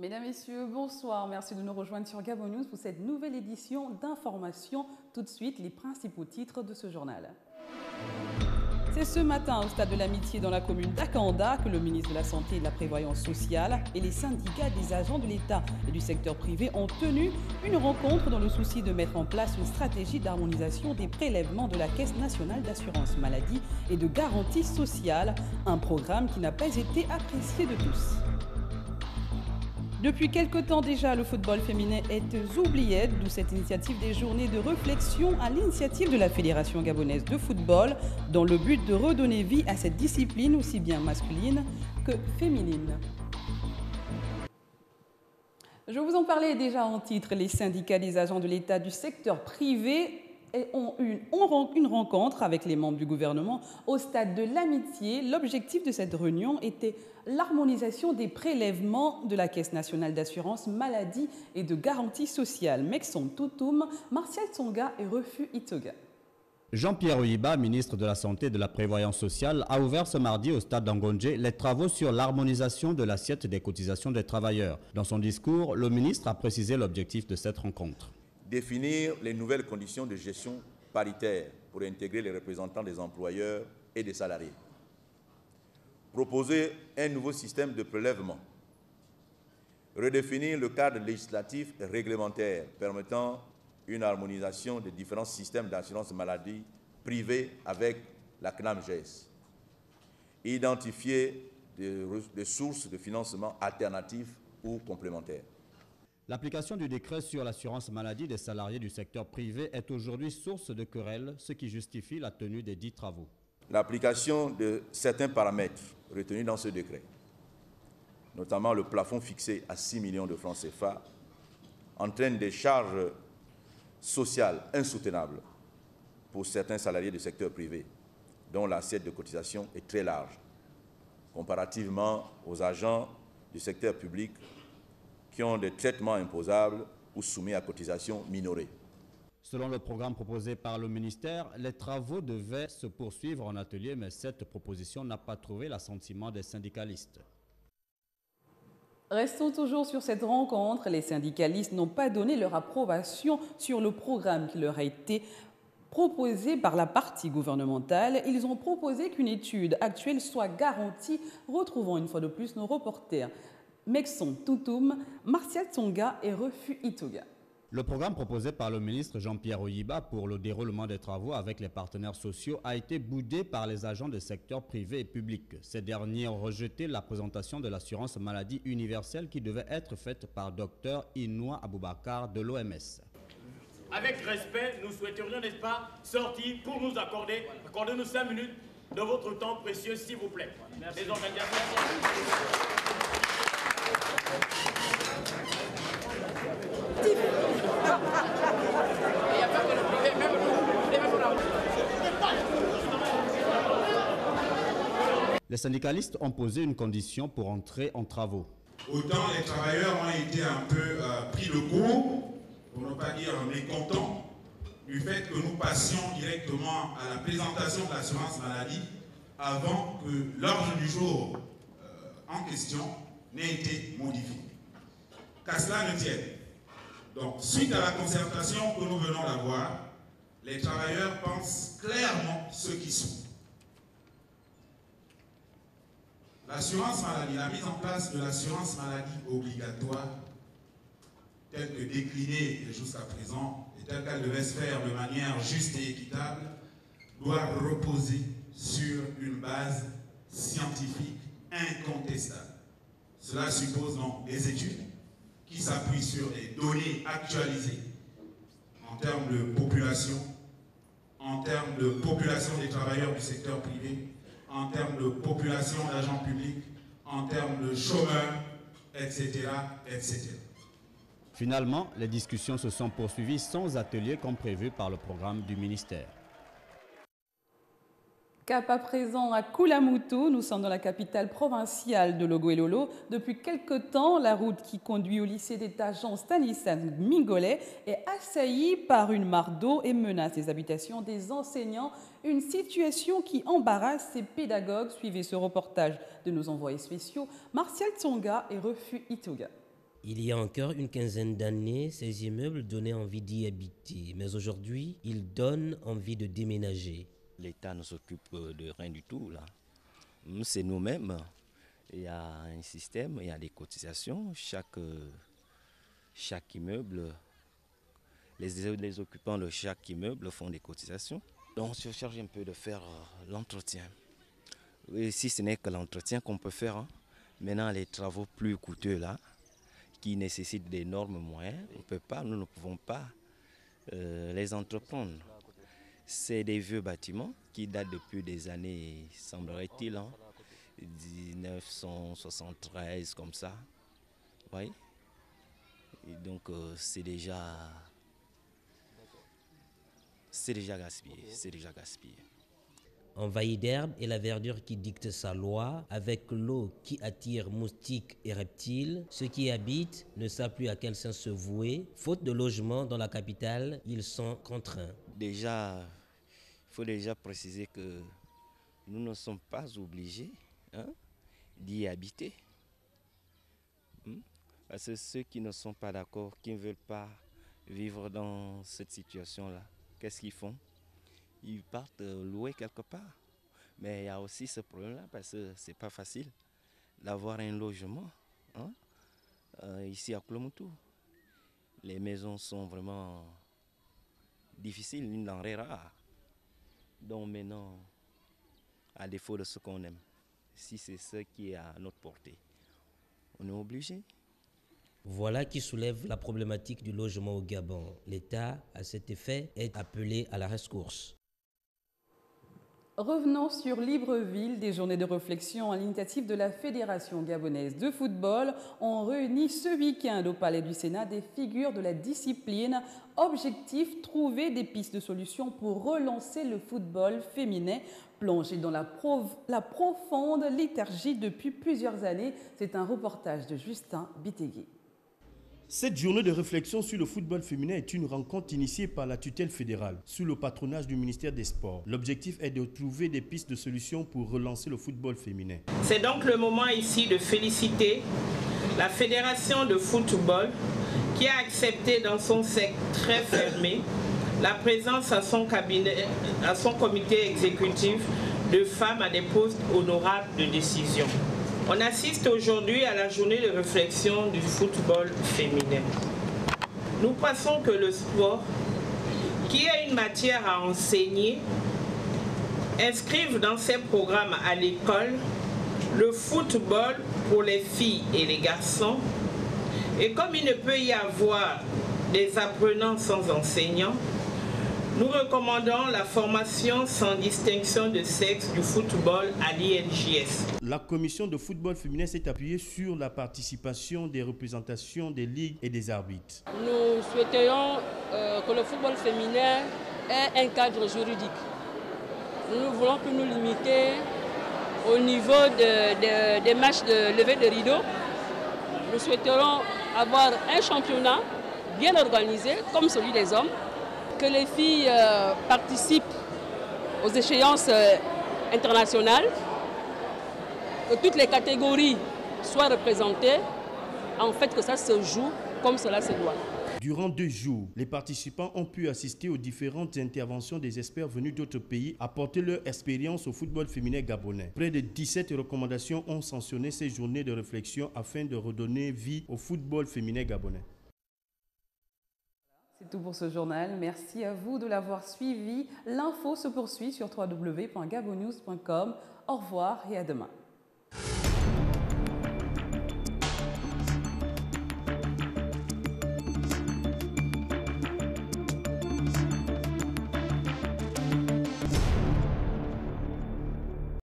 Mesdames, Messieurs, bonsoir. Merci de nous rejoindre sur Gabon News pour cette nouvelle édition d'information. Tout de suite, les principaux titres de ce journal. C'est ce matin au stade de l'Amitié dans la commune d'Akanda que le ministre de la Santé et de la Prévoyance sociale et les syndicats des agents de l'État et du secteur privé ont tenu une rencontre dans le souci de mettre en place une stratégie d'harmonisation des prélèvements de la Caisse nationale d'assurance maladie et de garantie sociale, un programme qui n'a pas été apprécié de tous. Depuis quelque temps déjà, le football féminin est oublié, d'où cette initiative des journées de réflexion à l'initiative de la Fédération gabonaise de football, dans le but de redonner vie à cette discipline aussi bien masculine que féminine. Je vous en parlais déjà en titre, les syndicats des agents de l'État du secteur privé ont eu une rencontre avec les membres du gouvernement au stade de l'Amitié. L'objectif de cette réunion était l'harmonisation des prélèvements de la Caisse nationale d'assurance maladie et de garantie sociale. Mekson Toutoum, Martial Tsonga et Refu Itoga. Jean-Pierre Oyiba, ministre de la Santé et de la Prévoyance sociale, a ouvert ce mardi au stade d'Angondje les travaux sur l'harmonisation de l'assiette des cotisations des travailleurs. Dans son discours, le ministre a précisé l'objectif de cette rencontre. Définir les nouvelles conditions de gestion paritaire pour intégrer les représentants des employeurs et des salariés. Proposer un nouveau système de prélèvement. Redéfinir le cadre législatif et réglementaire permettant une harmonisation des différents systèmes d'assurance maladie privés avec la CNAMGES. Identifier des sources de financement alternatives ou complémentaires. L'application du décret sur l'assurance maladie des salariés du secteur privé est aujourd'hui source de querelles, ce qui justifie la tenue des dits travaux. L'application de certains paramètres retenus dans ce décret, notamment le plafond fixé à 6 millions de francs CFA, entraîne des charges sociales insoutenables pour certains salariés du secteur privé, dont l'assiette de cotisation est très large, comparativement aux agents du secteur public qui ont des traitements imposables ou soumis à cotisation minorée. Selon le programme proposé par le ministère, les travaux devaient se poursuivre en atelier, mais cette proposition n'a pas trouvé l'assentiment des syndicalistes. Restons toujours sur cette rencontre. Les syndicalistes n'ont pas donné leur approbation sur le programme qui leur a été proposé par la partie gouvernementale. Ils ont proposé qu'une étude actuelle soit garantie, retrouvant une fois de plus nos reporters Mekson Toutoum, Martial Tsonga et Refu Itoga. Le programme proposé par le ministre Jean-Pierre Oyiba pour le déroulement des travaux avec les partenaires sociaux a été boudé par les agents des secteurs privés et publics. Ces derniers ont rejeté la présentation de l'assurance maladie universelle qui devait être faite par Dr Inoua Aboubakar de l'OMS. Avec respect, nous souhaiterions, n'est-ce pas, sortir pour nous accordez-nous 5 minutes de votre temps précieux, s'il vous plaît. Merci. Les organisations. Les syndicalistes ont posé une condition pour entrer en travaux. Autant les travailleurs ont été un peu pris le coup, pour ne pas dire mécontents, du fait que nous passions directement à la présentation de l'assurance maladie avant que l'ordre du jour en question n'ait été modifié. Qu'à cela ne tienne. Donc, suite à la concertation que nous venons d'avoir, les travailleurs pensent clairement ce qu'ils sont. L'assurance maladie, la mise en place de l'assurance maladie obligatoire, telle que déclinée jusqu'à présent et telle qu'elle devait se faire de manière juste et équitable, doit reposer sur une base scientifique incontestable. Cela suppose donc des études qui s'appuient sur des données actualisées en termes de population, des travailleurs du secteur privé, en termes de population d'agents publics, en termes de chômeurs, etc., etc. Finalement, les discussions se sont poursuivies sans atelier comme prévu par le programme du ministère. Cap à présent à Koulamoutou, nous sommes dans la capitale provinciale de Logoélolo. Depuis quelque temps, la route qui conduit au lycée d'État Jean Stanislas Mingolet est assaillie par une mare d'eau et menace les habitations des enseignants. Une situation qui embarrasse ces pédagogues. Suivez ce reportage de nos envoyés spéciaux Martial Tsonga et Refu Itoga. Il y a encore une quinzaine d'années, ces immeubles donnaient envie d'y habiter, mais aujourd'hui, ils donnent envie de déménager. L'État ne s'occupe de rien du tout là. C'est nous-mêmes. Il y a un système, il y a des cotisations. Chaque immeuble, les occupants de chaque immeuble font des cotisations. Donc on se charge un peu de faire l'entretien. Et si ce n'est que l'entretien qu'on peut faire, hein. Maintenant les travaux plus coûteux là, qui nécessitent d'énormes moyens, nous ne pouvons pas les entreprendre. C'est des vieux bâtiments qui datent depuis des années, semblerait-il, hein, 1973 comme ça. Oui. Et donc c'est déjà gaspillé, Envahi d'herbe et la verdure qui dicte sa loi, avec l'eau qui attire moustiques et reptiles, ceux qui y habitent ne savent plus à quel sens se vouer. Faute de logement dans la capitale, ils sont contraints. Déjà, il faut déjà préciser que nous ne sommes pas obligés, hein, d'y habiter. Parce que ceux qui ne sont pas d'accord, qui ne veulent pas vivre dans cette situation-là, qu'est-ce qu'ils font? Ils partent louer quelque part. Mais il y a aussi ce problème-là parce que ce n'est pas facile d'avoir un logement, hein, ici à Kouloumountou. Les maisons sont vraiment difficiles, une denrée rare. Donc maintenant, à défaut de ce qu'on aime, si c'est ce qui est à notre portée, on est obligé. Voilà qui soulève la problématique du logement au Gabon. L'État, à cet effet, est appelé à la rescousse. Revenons sur Libreville. Des journées de réflexion à l'initiative de la Fédération gabonaise de football ont réuni ce week-end au Palais du Sénat des figures de la discipline. Objectif, trouver des pistes de solutions pour relancer le football féminin plongé dans la profonde léthargie depuis plusieurs années. C'est un reportage de Justin Bitegui. Cette journée de réflexion sur le football féminin est une rencontre initiée par la tutelle fédérale sous le patronage du ministère des Sports. L'objectif est de trouver des pistes de solutions pour relancer le football féminin. C'est donc le moment ici de féliciter la Fédération de football qui a accepté dans son cercle très fermé la présence à son comité exécutif de femmes à des postes honorables de décision. On assiste aujourd'hui à la journée de réflexion du football féminin. Nous pensons que le sport, qui est une matière à enseigner, inscrive dans ses programmes à l'école le football pour les filles et les garçons. Et comme il ne peut y avoir des apprenants sans enseignants, nous recommandons la formation sans distinction de sexe du football à l'INJS. La commission de football féminin s'est appuyée sur la participation des représentations des ligues et des arbitres. Nous souhaiterions que le football féminin ait un cadre juridique. Nous ne voulons plus nous limiter au niveau des matchs de levée de rideau. Nous souhaiterions avoir un championnat bien organisé comme celui des hommes, que les filles participent aux échéances internationales, que toutes les catégories soient représentées, en fait que ça se joue comme cela se doit. Durant 2 jours, les participants ont pu assister aux différentes interventions des experts venus d'autres pays, apporter leur expérience au football féminin gabonais. Près de 17 recommandations ont sanctionné ces journées de réflexion afin de redonner vie au football féminin gabonais. C'est tout pour ce journal. Merci à vous de l'avoir suivi. L'info se poursuit sur www.gabonnews.com. Au revoir et à demain.